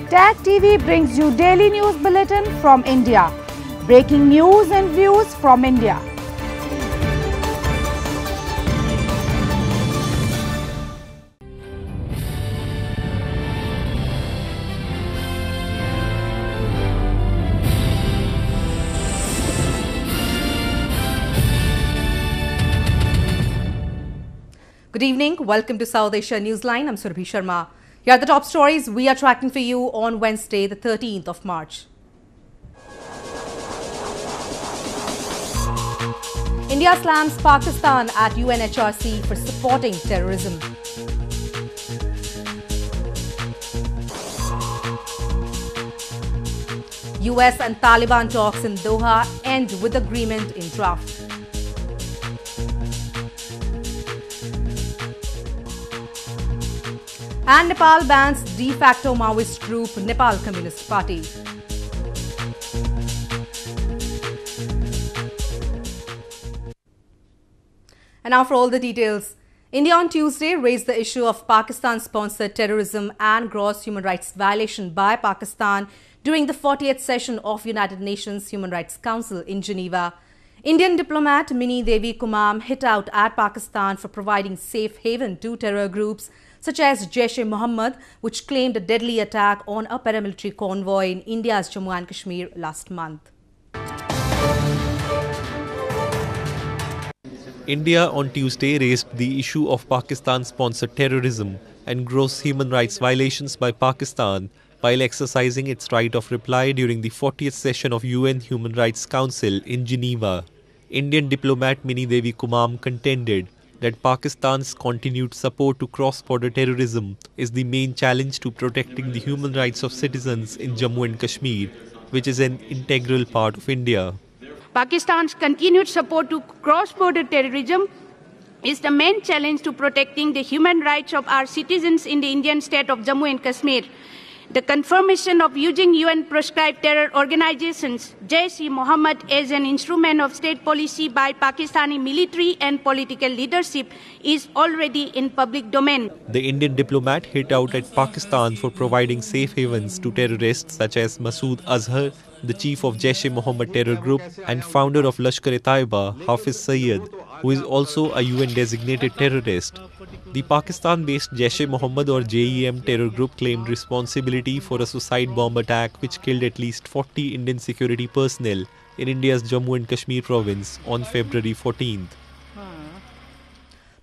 Tag TV brings you daily news bulletin from India. Breaking news and views from India. Good evening. Welcome to South Asia Newsline. I'm Surabhi Sharma. Here are the top stories we are tracking for you on Wednesday, the 13th of March. India slams Pakistan at UNHRC for supporting terrorism. US and Taliban talks in Doha end with agreement in draft. And Nepal bans de facto Maoist group Nepal Communist Party. And now for all the details. India on Tuesday raised the issue of Pakistan-sponsored terrorism and gross human rights violation by Pakistan during the 40th session of United Nations Human Rights Council in Geneva. Indian diplomat Mini Devi Kumam hit out at Pakistan for providing safe haven to terror groups such as Jaish-e-Mohammed, which claimed a deadly attack on a paramilitary convoy in India's Jammu and Kashmir last month. India on Tuesday raised the issue of Pakistan-sponsored terrorism and gross human rights violations by Pakistan while exercising its right of reply during the 40th session of UN Human Rights Council in Geneva. Indian diplomat Mini Devi Kumam contended that Pakistan's continued support to cross-border terrorism is the main challenge to protecting the human rights of citizens in Jammu and Kashmir, which is an integral part of India. Pakistan's continued support to cross-border terrorism is the main challenge to protecting the human rights of our citizens in the Indian state of Jammu and Kashmir. The confirmation of using UN-proscribed terror organizations, Jaish-e-Mohammed, as an instrument of state policy by Pakistani military and political leadership is already in public domain. The Indian diplomat hit out at Pakistan for providing safe havens to terrorists such as Masood Azhar, the chief of Jaish-e-Mohammed terror group and founder of Lashkar-e-Taiba, Hafiz Saeed, who is also a UN-designated terrorist. The Pakistan-based Jaish-e-Mohammed or JEM terror group claimed responsibility for a suicide bomb attack which killed at least 40 Indian security personnel in India's Jammu and Kashmir province on February 14th.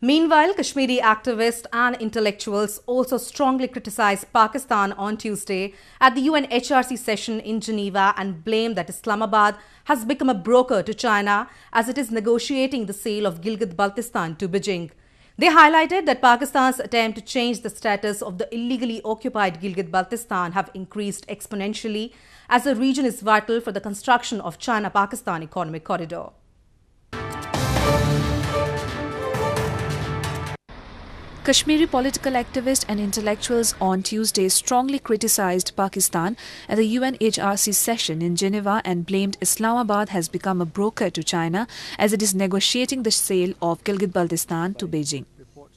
Meanwhile, Kashmiri activists and intellectuals also strongly criticized Pakistan on Tuesday at the UNHRC session in Geneva and blamed that Islamabad has become a broker to China as it is negotiating the sale of Gilgit-Baltistan to Beijing. They highlighted that Pakistan's attempt to change the status of the illegally occupied Gilgit-Baltistan have increased exponentially as the region is vital for the construction of China-Pakistan economic corridor. Kashmiri political activists and intellectuals on Tuesday strongly criticized Pakistan at the UNHRC session in Geneva and blamed Islamabad has become a broker to China as it is negotiating the sale of Gilgit-Baltistan to Beijing.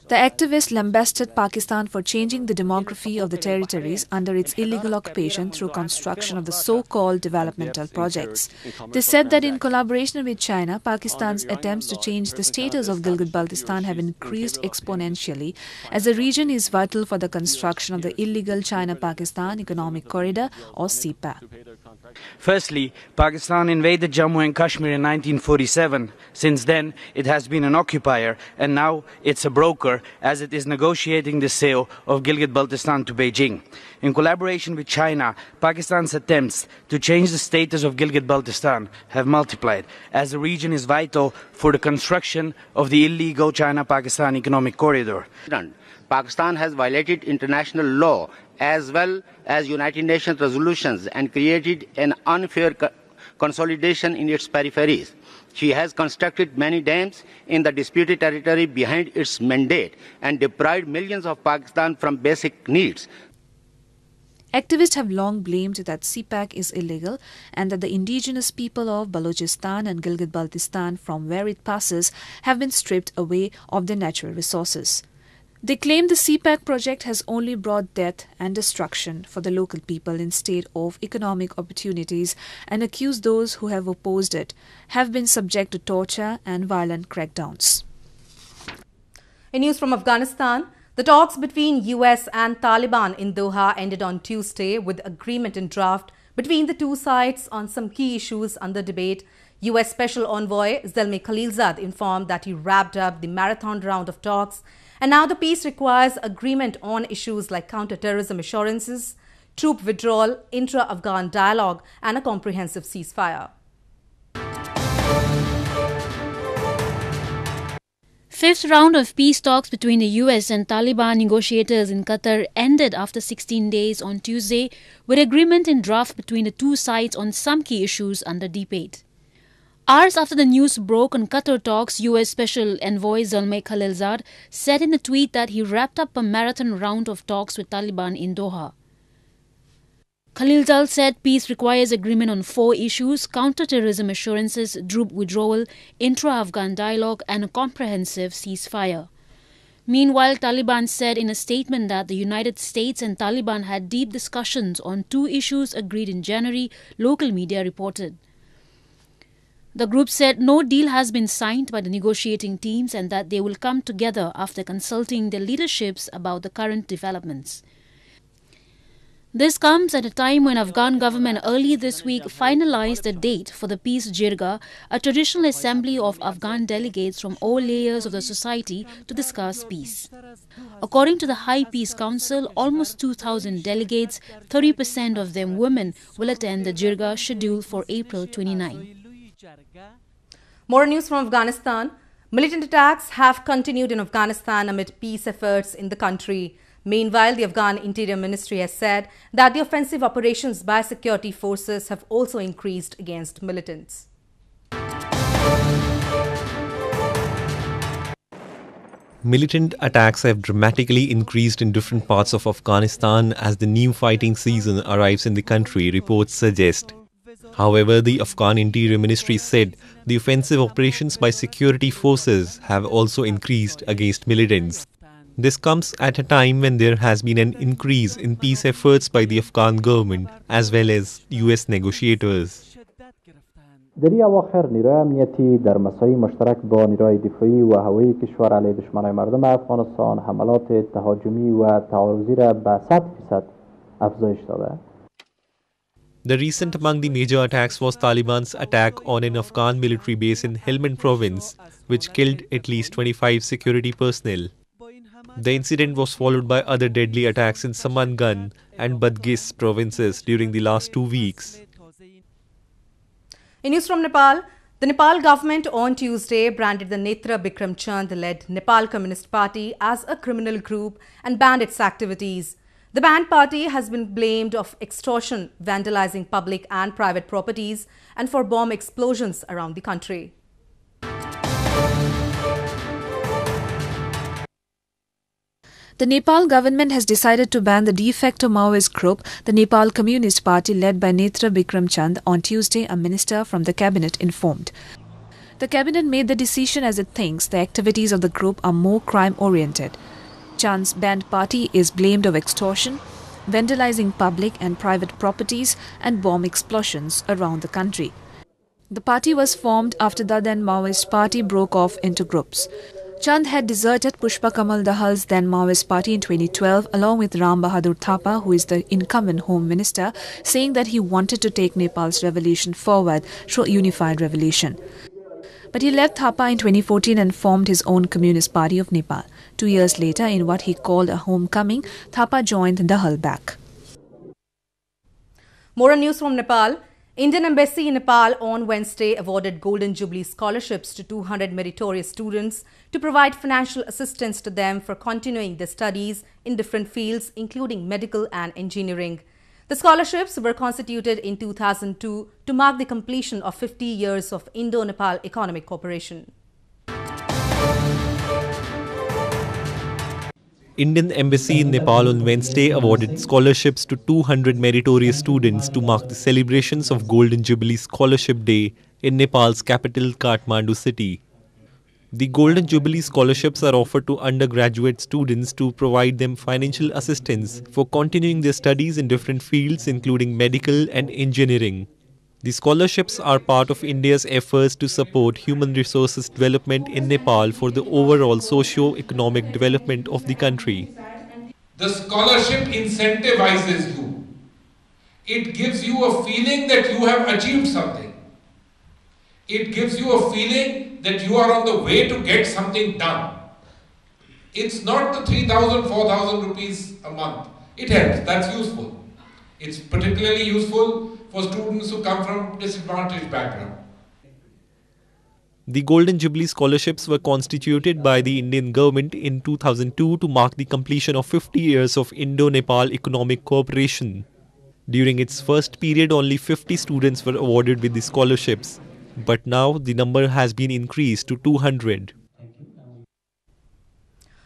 The activists lambasted Pakistan for changing the demography of the territories under its illegal occupation through construction of the so-called developmental projects. They said that in collaboration with China, Pakistan's attempts to change the status of Gilgit-Baltistan have increased exponentially as the region is vital for the construction of the illegal China-Pakistan Economic Corridor or CPAC. Firstly, Pakistan invaded Jammu and Kashmir in 1947. Since then, it has been an occupier and now it's a broker as it is negotiating the sale of Gilgit-Baltistan to Beijing. In collaboration with China, Pakistan's attempts to change the status of Gilgit-Baltistan have multiplied as the region is vital for the construction of the illegal China-Pakistan Economic Corridor. Pakistan has violated international law as well as United Nations resolutions and created an unfair consolidation in its peripheries. She has constructed many dams in the disputed territory behind its mandate and deprived millions of Pakistan from basic needs. Activists have long blamed that CPAC is illegal and that the indigenous people of Balochistan and Gilgit-Baltistan from where it passes have been stripped away of their natural resources. They claim the CPAC project has only brought death and destruction for the local people instead of economic opportunities, and accuse those who have opposed it have been subject to torture and violent crackdowns. In news from Afghanistan, the talks between US and Taliban in Doha ended on Tuesday with agreement in draft between the two sides on some key issues under debate. US Special Envoy Zalmay Khalilzad informed that he wrapped up the marathon round of talks, and now the peace requires agreement on issues like counter-terrorism assurances, troop withdrawal, intra-Afghan dialogue and a comprehensive ceasefire. Fifth round of peace talks between the US and Taliban negotiators in Qatar ended after 16 days on Tuesday with agreement in draft between the two sides on some key issues under debate. Hours after the news broke on Qatar talks, US Special Envoy Zalmay Khalilzad said in a tweet that he wrapped up a marathon round of talks with Taliban in Doha. Khalilzad said peace requires agreement on 4 issues: counter-terrorism assurances, troop withdrawal, intra-Afghan dialogue and a comprehensive ceasefire. Meanwhile, Taliban said in a statement that the United States and Taliban had deep discussions on 2 issues agreed in January, local media reported. The group said no deal has been signed by the negotiating teams and that they will come together after consulting their leaderships about the current developments. This comes at a time when Afghan government early this week finalized a date for the Peace Jirga, a traditional assembly of Afghan delegates from all layers of the society to discuss peace. According to the High Peace Council, almost 2,000 delegates, 30% of them women, will attend the Jirga scheduled for April 29. More news from Afghanistan. Militant attacks have continued in Afghanistan amid peace efforts in the country. Meanwhile, the Afghan Interior Ministry has said that the offensive operations by security forces have also increased against militants. Militant attacks have dramatically increased in different parts of Afghanistan as the new fighting season arrives in the country, reports suggest. However, the Afghan Interior Ministry said the offensive operations by security forces have also increased against militants. This comes at a time when there has been an increase in peace efforts by the Afghan government as well as US negotiators. در این اواخر نیروی امنیتی در مساعی مشترک با نیروی دفاعی و هوایی کشور علیه دشمنان مردم افغانستان حملات تهاجمی و تعارضی را به 100% افزایش داده. The recent among the major attacks was Taliban's attack on an Afghan military base in Helmand province, which killed at least 25 security personnel. The incident was followed by other deadly attacks in Samangan and Badghis provinces during the last 2 weeks. In news from Nepal, the Nepal government on Tuesday branded the Netra Bikram Chand-led Nepal Communist Party as a criminal group and banned its activities. The banned party has been blamed of extortion, vandalizing public and private properties, and for bomb explosions around the country. The Nepal government has decided to ban the de facto Maoist group, the Nepal Communist Party led by Netra Bikram Chand, on Tuesday, a minister from the cabinet informed. The cabinet made the decision as it thinks the activities of the group are more crime-oriented. Chand's banned party is blamed of extortion, vandalizing public and private properties and bomb explosions around the country. The party was formed after the then Maoist party broke off into groups. Chand had deserted Pushpa Kamal Dahal's then Maoist party in 2012 along with Ram Bahadur Thapa, who is the incumbent Home Minister, saying that he wanted to take Nepal's revolution forward through a unified revolution. But he left Thapa in 2014 and formed his own Communist Party of Nepal. 2 years later, in what he called a homecoming, Thapa joined Dahal back. More on news from Nepal. Indian Embassy in Nepal on Wednesday awarded Golden Jubilee scholarships to 200 meritorious students to provide financial assistance to them for continuing their studies in different fields, including medical and engineering. The scholarships were constituted in 2002 to mark the completion of 50 years of Indo-Nepal economic cooperation. Indian Embassy in Nepal on Wednesday awarded scholarships to 200 meritorious students to mark the celebrations of Golden Jubilee Scholarship Day in Nepal's capital Kathmandu city. The Golden Jubilee scholarships are offered to undergraduate students to provide them financial assistance for continuing their studies in different fields, including medical and engineering. The scholarships are part of India's efforts to support human resources development in Nepal for the overall socio-economic development of the country. The scholarship incentivizes you. It gives you a feeling that you have achieved something. It gives you a feeling that you are on the way to get something done. It's not the 3,000, 4,000 rupees a month. It helps, that's useful. It's particularly useful for students who come from disadvantaged background. The Golden Jubilee scholarships were constituted by the Indian government in 2002 to mark the completion of 50 years of Indo-Nepal economic cooperation. During its first period, only 50 students were awarded with the scholarships, but now the number has been increased to 200.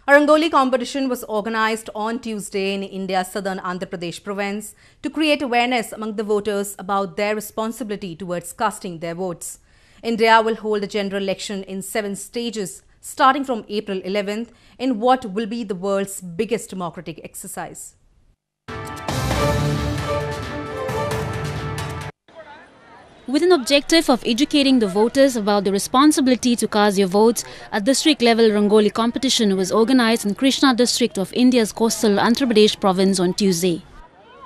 A Rangoli competition was organized on Tuesday in India's southern Andhra Pradesh province to create awareness among the voters about their responsibility towards casting their votes. India will hold a general election in 7 stages starting from April 11th in what will be the world's biggest democratic exercise. With an objective of educating the voters about the responsibility to cast your votes, a district-level Rangoli competition was organized in Krishna district of India's coastal Andhra Pradesh province on Tuesday.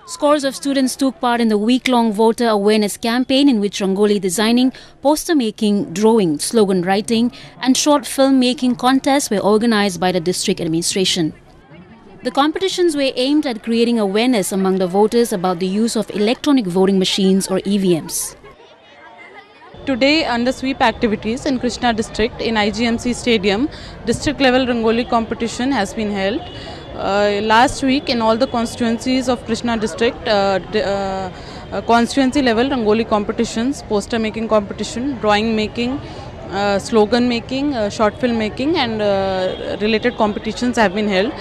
Scores of students took part in the week-long voter awareness campaign in which Rangoli designing, poster making, drawing, slogan writing and short film making contests were organized by the district administration. The competitions were aimed at creating awareness among the voters about the use of electronic voting machines or EVMs. Today, under sweep activities in Krishna district in IGMC stadium, district level Rangoli competition has been held. Last week in all the constituencies of Krishna district, constituency level Rangoli competitions, poster making competition, drawing making, slogan making, short film making and related competitions have been held.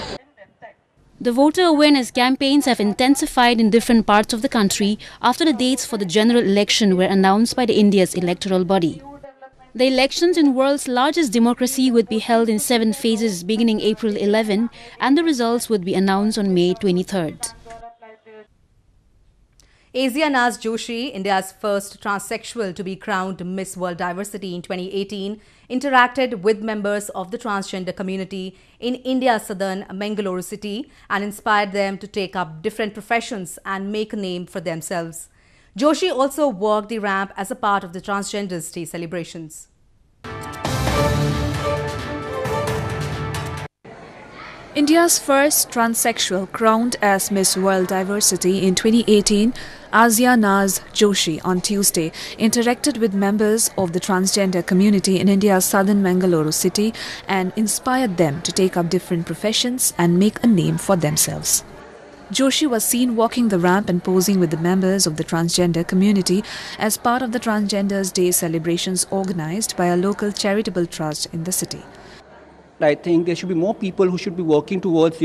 The voter awareness campaigns have intensified in different parts of the country after the dates for the general election were announced by the India's electoral body. The elections in world's largest democracy would be held in 7 phases beginning April 11 and the results would be announced on May 23rd. Asia Naz Joshi, India's first transsexual to be crowned Miss World Diversity in 2018, interacted with members of the transgender community in India's southern Mangalore city and inspired them to take up different professions and make a name for themselves. Joshi also walked the ramp as a part of the Transgenders Day celebrations. India's first transsexual crowned as Miss World Diversity in 2018, Asia Naz Joshi on Tuesday interacted with members of the transgender community in India's southern Mangalore city and inspired them to take up different professions and make a name for themselves. Joshi was seen walking the ramp and posing with the members of the transgender community as part of the Transgenders Day celebrations organized by a local charitable trust in the city. I think there should be more people who should be working towards,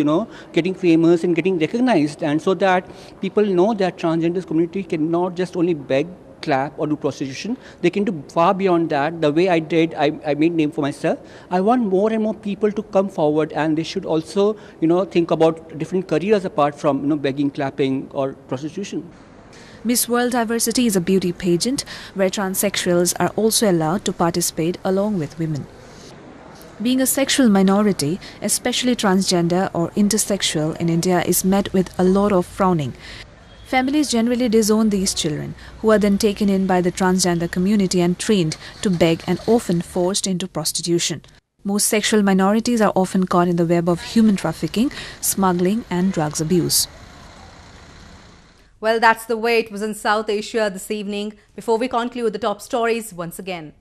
getting famous and getting recognized, and so that people know that transgender community cannot just only beg, clap or do prostitution. They can do far beyond that. The way I did, I made name for myself. I want more and more people to come forward, and they should also, think about different careers apart from, begging, clapping or prostitution. Miss World Diversity is a beauty pageant where transsexuals are also allowed to participate along with women. Being a sexual minority, especially transgender or intersexual in India, is met with a lot of frowning. Families generally disown these children, who are then taken in by the transgender community and trained to beg and often forced into prostitution. Most sexual minorities are often caught in the web of human trafficking, smuggling and drugs abuse. Well, that's the way it was in South Asia this evening. Before we conclude the top stories once again.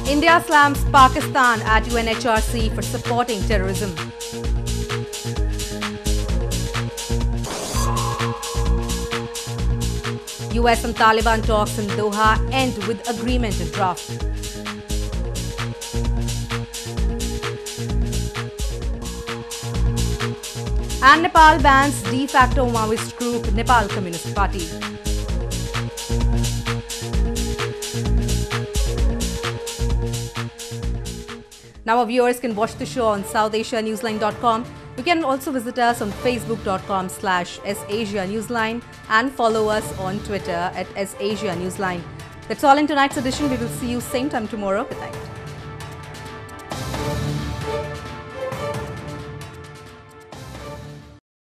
India slams Pakistan at UNHRC for supporting terrorism. US and Taliban talks in Doha end with agreement in draft. And Nepal bans de facto Maoist group Nepal Communist Party. Now our viewers can watch the show on SouthAsiaNewsline.com. You can also visit us on Facebook.com/SAsiaNewsline and follow us on Twitter @SAsiaNewsline. That's all in tonight's edition. We will see you same time tomorrow. Good night.